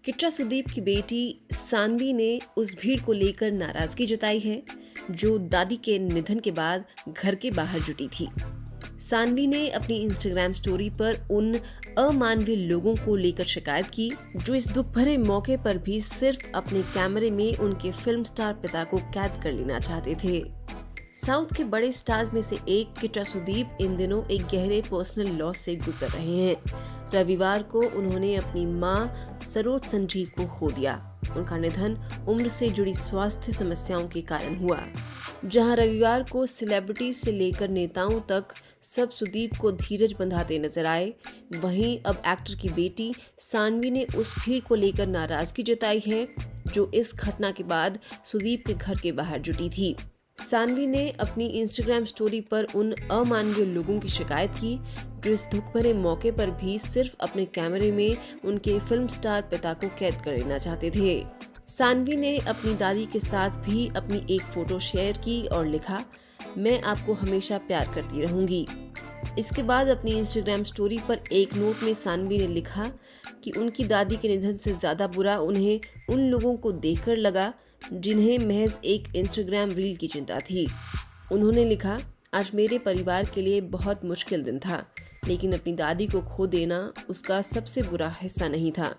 किट्रा सुदीप की बेटी सानवी ने उस भीड़ को लेकर नाराजगी जताई है जो दादी के निधन के बाद घर के बाहर जुटी थी। सानवी ने अपनी इंस्टाग्राम स्टोरी पर उन अमानवीय लोगों को लेकर शिकायत की जो इस दुख भरे मौके पर भी सिर्फ अपने कैमरे में उनके फिल्म स्टार पिता को कैद कर लेना चाहते थे। साउथ के बड़े स्टार्स में से एक किट्रा सुदीप इन दिनों एक गहरे पर्सनल लॉस से गुजर रहे हैं। रविवार को उन्होंने अपनी मां सरोज संजीव को खो दिया। उनका निधन उम्र से जुड़ी स्वास्थ्य समस्याओं के कारण हुआ। जहां रविवार को सेलिब्रिटी से लेकर नेताओं तक सब सुदीप को धीरज बंधाते नजर आए, वहीं अब एक्टर की बेटी सानवी ने उस भीड़ को लेकर नाराजगी जताई है जो इस घटना के बाद सुदीप के घर के बाहर जुटी थी। सानवी ने अपनी इंस्टाग्राम स्टोरी पर उन अमानवीय लोगों की शिकायत की जो इस दुख भरे मौके पर भी सिर्फ अपने कैमरे में उनके फिल्म स्टार पिता को कैद कर लेना चाहते थे। सानवी ने अपनी दादी के साथ भी अपनी एक फोटो शेयर की और लिखा, मैं आपको हमेशा प्यार करती रहूंगी। इसके बाद अपनी इंस्टाग्राम स्टोरी पर एक नोट में सानवी ने लिखा कि उनकी दादी के निधन से ज्यादा बुरा उन्हें उन लोगों को देखकर लगा जिन्हें महज एक इंस्टाग्राम रील की चिंता थी। उन्होंने लिखा, आज मेरे परिवार के लिए बहुत मुश्किल दिन था, लेकिन अपनी दादी को खो देना उसका सबसे बुरा हिस्सा नहीं था।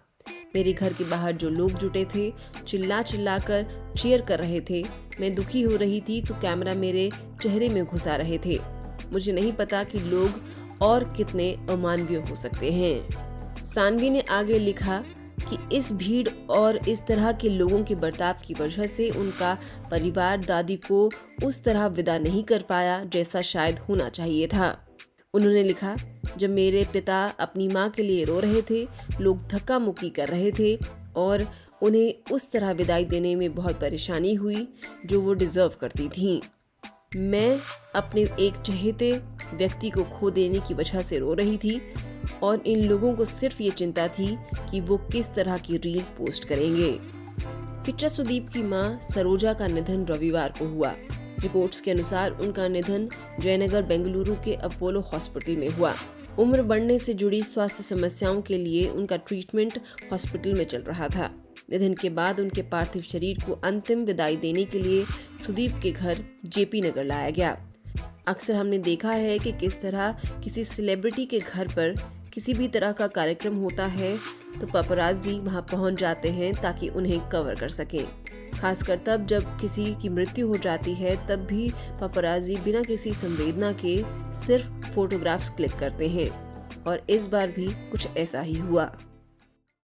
मेरे घर के बाहर जो लोग जुटे थे, चिल्ला चिल्ला कर चीयर कर रहे थे। मैं दुखी हो रही थी तो कैमरा मेरे चेहरे में घुसा रहे थे। मुझे नहीं पता कि लोग और कितने अमानवीय हो सकते हैं। सानवी ने आगे लिखा कि इस भीड़ और इस तरह के लोगों के बर्ताव की वजह से उनका परिवार दादी को उस तरह विदा नहीं कर पाया जैसा शायद होना चाहिए था। उन्होंने लिखा, जब मेरे पिता अपनी माँ के लिए रो रहे थे, लोग धक्का मुक्की कर रहे थे और उन्हें उस तरह विदाई देने में बहुत परेशानी हुई जो वो डिजर्व करती थीं। मैं अपने एक चहेते व्यक्ति को खो देने की वजह से रो रही थी और इन लोगों को सिर्फ ये चिंता थी कि वो किस तरह की रील पोस्ट करेंगे। किट्रा सुदीप की मां सरोजा का निधन रविवार को हुआ। रिपोर्ट्स के अनुसार उनका निधन जयनगर बेंगलुरु के अपोलो हॉस्पिटल में हुआ। उम्र बढ़ने से जुड़ी स्वास्थ्य समस्याओं के लिए उनका ट्रीटमेंट हॉस्पिटल में चल रहा था। निधन के बाद उनके पार्थिव शरीर को अंतिम विदाई देने के लिए सुदीप के घर जेपी नगर लाया गया। अक्सर हमने देखा है कि किस तरह किसी सेलिब्रिटी के घर पर किसी भी तरह का कार्यक्रम होता है तो पापराजी वहां पहुंच जाते हैं ताकि उन्हें कवर कर सकें। खासकर तब जब किसी की मृत्यु हो जाती है, तब भी पापराजी बिना किसी संवेदना के सिर्फ फोटोग्राफ्स क्लिक करते हैं और इस बार भी कुछ ऐसा ही हुआ।